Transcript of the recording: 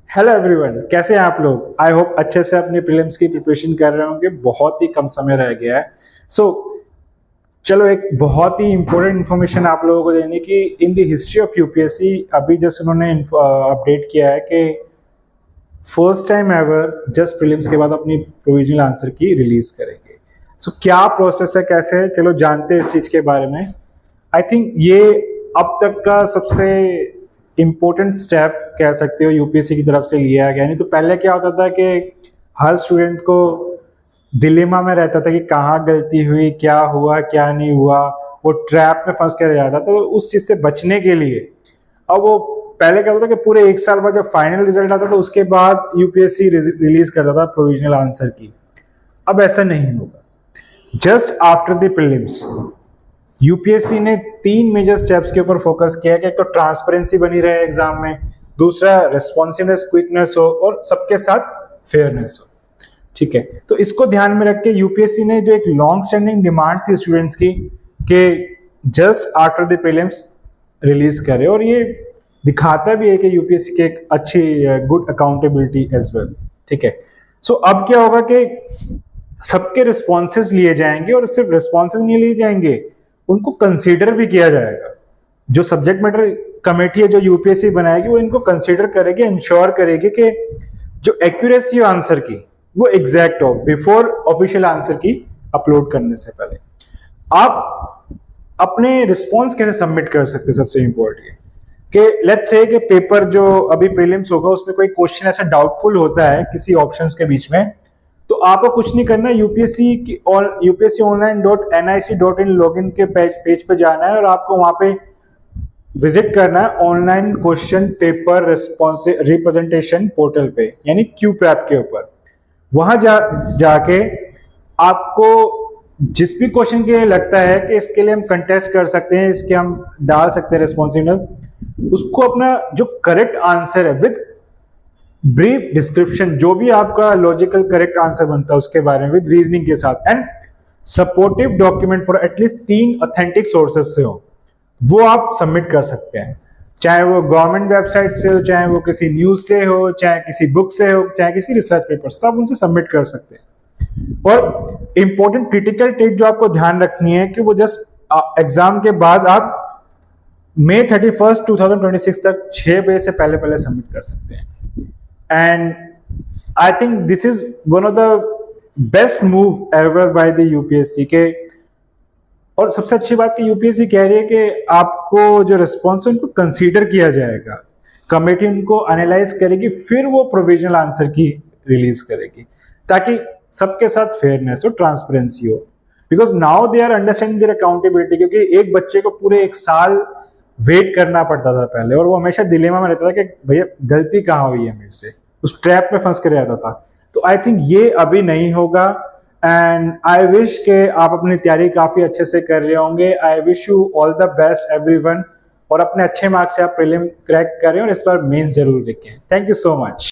Hello everyone, कैसे हैं आप लोग। आई होप अच्छे से अपनी प्रीलिम्स की प्रिपरेशन कर रहे होंगे। बहुत ही कम समय रह गया है। चलो एक बहुत ही इंपॉर्टेंट इन्फॉर्मेशन आप लोगों को देने की। In the history of UPSC अभी जस्ट उन्होंने अपडेट किया है कि first time ever just prelims के बाद अपनी प्रोविजनल आंसर की रिलीज करेंगे। क्या प्रोसेस है, कैसे है, चलो जानते हैं इस चीज के बारे में। आई थिंक ये अब तक का सबसे इम्पोर्टेंट स्टेप कह सकते हो यूपीएससी की तरफ से लिया गया। नहीं तो पहले क्या होता था कि हर स्टूडेंट को डिलेमा में रहता था कि कहाँ गलती हुई, क्या हुआ क्या नहीं हुआ, वो ट्रैप में फंस के रह जाता। तो उस चीज से बचने के लिए अब वो पहले क्या होता था कि पूरे एक साल बाद जब फाइनल रिजल्ट आता था उसके बाद यूपीएससी रिलीज करता था प्रोविजनल आंसर की। अब ऐसा नहीं होगा। Just after the prelims UPSC ने 3 मेजर स्टेप्स के ऊपर फोकस किया है कि एक तो ट्रांसपेरेंसी बनी रहे एग्जाम में, दूसरा रेस्पॉन्सिवनेस, क्विकनेस हो, और सबके साथ फेयरनेस हो। ठीक है, तो इसको ध्यान में रख के यूपीएससी ने जो एक लॉन्ग स्टैंडिंग डिमांड थी स्टूडेंट्स की कि just after the prelims release करे, और ये दिखाता भी है कि यूपीएससी की एक अच्छी गुड अकाउंटेबिलिटी एज वेल। ठीक है, अब क्या होगा कि सबके रिस्पॉन्सेज लिए जाएंगे, और सिर्फ रिस्पॉन्सेज नहीं लिए जाएंगे, उनको कंसीडर भी किया जाएगा। जो सब्जेक्ट मैटर कमेटी है जो यूपीएससी बनाएगी वो इनको कंसीडर करेगी, इंश्योर करेगी कि जो एक्यूरेसी आंसर की वो एग्जैक्ट हो बिफोर ऑफिशियल आंसर की अपलोड करने से पहले। आप अपने रिस्पॉन्स कैसे सबमिट कर सकते हैं, सबसे इंपॉर्टेंट कि लेट्स से कि पेपर जो अभी प्रीलिम्स होगा उसमें कोई क्वेश्चन ऐसा डाउटफुल होता है किसी ऑप्शंस के बीच में, तो आपको कुछ नहीं करना है, यूपीएससी online.nic.in लॉगिन के पेज पे जाना है और आपको वहां पे विजिट करना है online question paper response representation portal पे, यानी क्यू प्रैप के ऊपर। वहां जाके आपको जिस भी क्वेश्चन के लिए लगता है कि इसके लिए हम कंटेस्ट कर सकते हैं, इसके हम डाल सकते हैं रिस्पॉन्सिवनेस, उसको अपना जो करेक्ट आंसर है विद ब्रीफ डिस्क्रिप्शन, जो भी आपका लॉजिकल करेक्ट आंसर बनता है उसके बारे में विद रीजनिंग के साथ, and supportive document for at least 3 authentic sources से हो, वो आप सबमिट कर सकते हैं। चाहे वो गवर्नमेंट वेबसाइट से हो, चाहे वो किसी न्यूज से हो, चाहे किसी बुक से हो, चाहे किसी रिसर्च पेपर से, तो आप उनसे सबमिट कर सकते हैं। और इंपॉर्टेंट क्रिटिकल टिप जो आपको ध्यान रखनी है कि वो जस्ट एग्जाम के बाद आप May 31st 2026 तक 6 बजे से पहले पहले सबमिट कर सकते हैं। And I think this is one of the best move ever by the UPSC के। और सबसे अच्छी बात कि यूपीएससी कह रही है कि आपको जो रिस्पॉन्स है उनको कंसीडर किया जाएगा, कमेटी उनको एनालाइज करेगी, फिर वो प्रोविजनल आंसर की रिलीज करेगी, ताकि सबके साथ फेयरनेस और ट्रांसपेरेंसी हो। Because now they are understanding their accountability, क्योंकि एक बच्चे को पूरे एक साल वेट करना पड़ता था पहले, और वो हमेशा डिलेमा में रहता था कि भैया गलती कहाँ हुई है मेरे से, उस ट्रैप में फंस कर रहता था। तो आई थिंक ये अभी नहीं होगा, एंड आई विश के आप अपनी तैयारी काफी अच्छे से कर रहे होंगे। I wish you all the best everyone, और अपने अच्छे मार्क्स से आप प्रीलिम क्रैक करें और इस बार मेंस जरूर लिखें। Thank you so much.